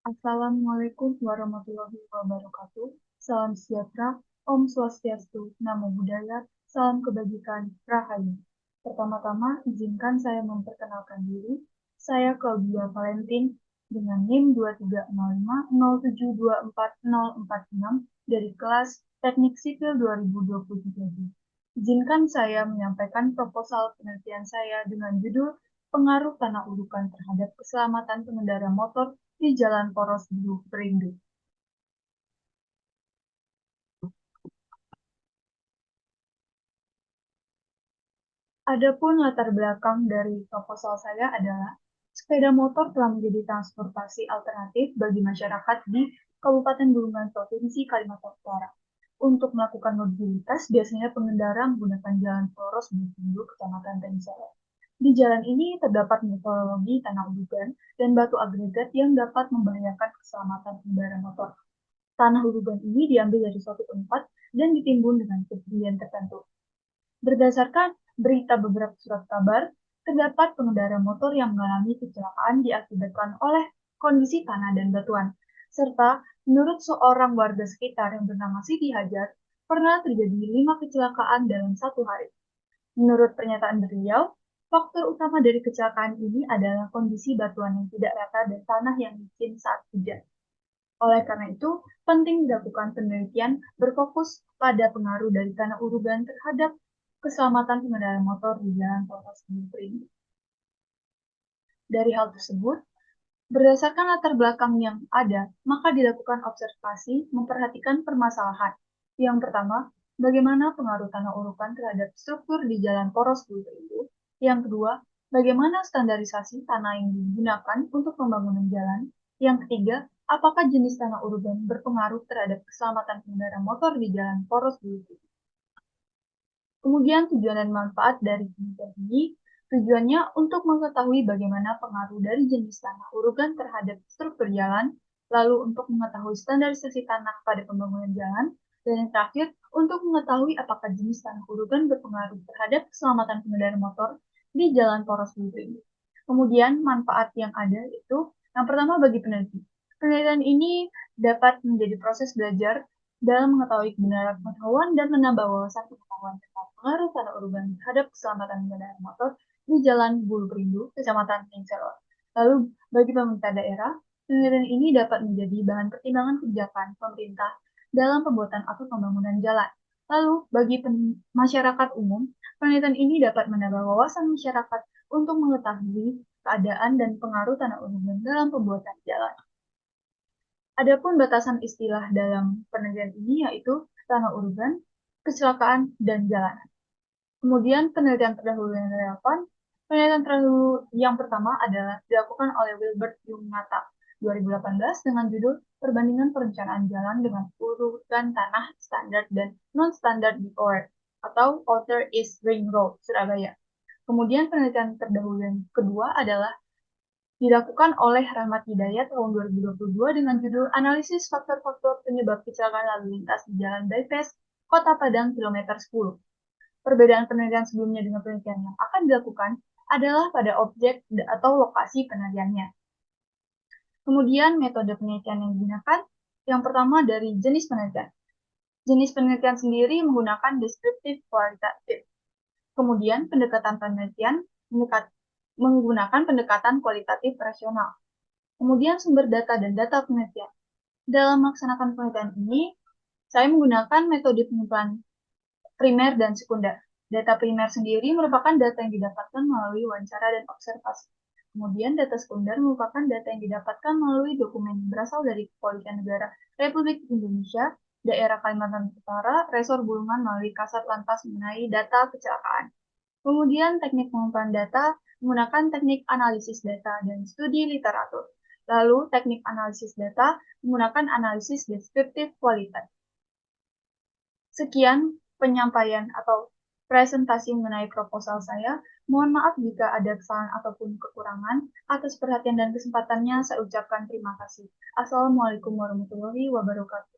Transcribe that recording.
Assalamualaikum warahmatullahi wabarakatuh. Salam sejahtera, Om Swastiastu, Namo Buddhaya, salam kebajikan, Rahayu. Pertama-tama, izinkan saya memperkenalkan diri. Saya Claudia Valentin dengan NIM 230507240046 dari kelas Teknik Sipil 2023. Izinkan saya menyampaikan proposal penelitian saya dengan judul Pengaruh Tanah Urukan terhadap Keselamatan Pengendara Motor di Jalan Poros Bulu Perindu. Adapun latar belakang dari proposal saya adalah sepeda motor telah menjadi transportasi alternatif bagi masyarakat di Kabupaten Bulungan Provinsi Kalimantan Utara. Untuk melakukan mobilitas, biasanya pengendara menggunakan jalan Poros Bulu Perindu, Kecamatan Tenisare. Di jalan ini terdapat morfologi tanah udugan dan batu agregat yang dapat membahayakan keselamatan pengendara motor. Tanah udugan ini diambil dari suatu tempat dan ditimbun dengan ketinggian tertentu. Berdasarkan berita beberapa surat kabar, terdapat pengendara motor yang mengalami kecelakaan diakibatkan oleh kondisi tanah dan batuan, serta menurut seorang warga sekitar yang bernama Siti Hajar, pernah terjadi 5 kecelakaan dalam satu hari. Menurut pernyataan beliau, faktor utama dari kecelakaan ini adalah kondisi batuan yang tidak rata dan tanah yang licin saat hujan. Oleh karena itu, penting dilakukan penelitian berfokus pada pengaruh dari tanah urugan terhadap keselamatan pengendara motor di jalan Poros Bulu Perindu. Dari hal tersebut, berdasarkan latar belakang yang ada, maka dilakukan observasi memperhatikan permasalahan. Yang pertama, bagaimana pengaruh tanah urukan terhadap struktur di jalan Poros Bulu Perindu. Yang kedua, bagaimana standarisasi tanah yang digunakan untuk pembangunan jalan. Yang ketiga, apakah jenis tanah urugan berpengaruh terhadap keselamatan pengendara motor di jalan Poros Bulu Perindu. Kemudian tujuan dan manfaat dari penelitian ini, tujuannya untuk mengetahui bagaimana pengaruh dari jenis tanah urugan terhadap struktur jalan, lalu untuk mengetahui standarisasi tanah pada pembangunan jalan, dan yang terakhir, untuk mengetahui apakah jenis tanah urugan berpengaruh terhadap keselamatan pengendara motor di jalan Poros Bulu Perindu. Kemudian manfaat yang ada itu, yang pertama bagi peneliti. Penelitian ini dapat menjadi proses belajar dalam mengetahui kebenaran pengetahuan dan menambah wawasan pengetahuan tentang pengaruh tanah urugan terhadap keselamatan pengendara motor di Jalan Bulu Perindu, Kecamatan Tenisare. Lalu, bagi pemerintah daerah, penelitian ini dapat menjadi bahan pertimbangan kebijakan pemerintah dalam pembuatan atau pembangunan jalan. Lalu, bagi masyarakat umum, penelitian ini dapat menambah wawasan masyarakat untuk mengetahui keadaan dan pengaruh tanah urugan dalam pembuatan jalan. Adapun batasan istilah dalam penelitian ini yaitu tanah urugan, kecelakaan, dan jalanan. Kemudian penelitian terdahulu yang relevan, penelitian terdahulu yang pertama adalah dilakukan oleh Wilbert Yungnata 2018 dengan judul Perbandingan Perencanaan Jalan dengan Urutan Tanah Standar dan Non-Standar di OR atau Outer East Ring Road, Surabaya. Kemudian penelitian terdahulu yang kedua adalah dilakukan oleh Rahmat Hidayat tahun 2022 dengan judul Analisis Faktor-Faktor Penyebab Kecelakaan Lalu Lintas di Jalan Bypass Kota Padang kilometer 10. Perbedaan penelitian sebelumnya dengan penelitian yang akan dilakukan adalah pada objek atau lokasi penelitiannya. Kemudian metode penelitian yang digunakan, yang pertama dari jenis penelitian. Jenis penelitian sendiri menggunakan deskriptif kualitatif. Kemudian pendekatan penelitian menggunakan pendekatan kualitatif rasional. Kemudian sumber data dan data penelitian. Dalam melaksanakan penelitian ini, saya menggunakan metode pengumpulan primer dan sekunder. Data primer sendiri merupakan data yang didapatkan melalui wawancara dan observasi. Kemudian data sekunder merupakan data yang didapatkan melalui dokumen yang berasal dari Kepolisian Negara Republik Indonesia, Daerah Kalimantan Utara, Resor Bulungan melalui Kasat Lantas mengenai data kecelakaan. Kemudian teknik pengumpulan data menggunakan teknik analisis data dan studi literatur. Lalu teknik analisis data menggunakan analisis deskriptif kualitatif. Sekian penyampaian atau presentasi mengenai proposal saya. Mohon maaf jika ada kesalahan ataupun kekurangan. Atas perhatian dan kesempatannya saya ucapkan terima kasih. Assalamualaikum warahmatullahi wabarakatuh.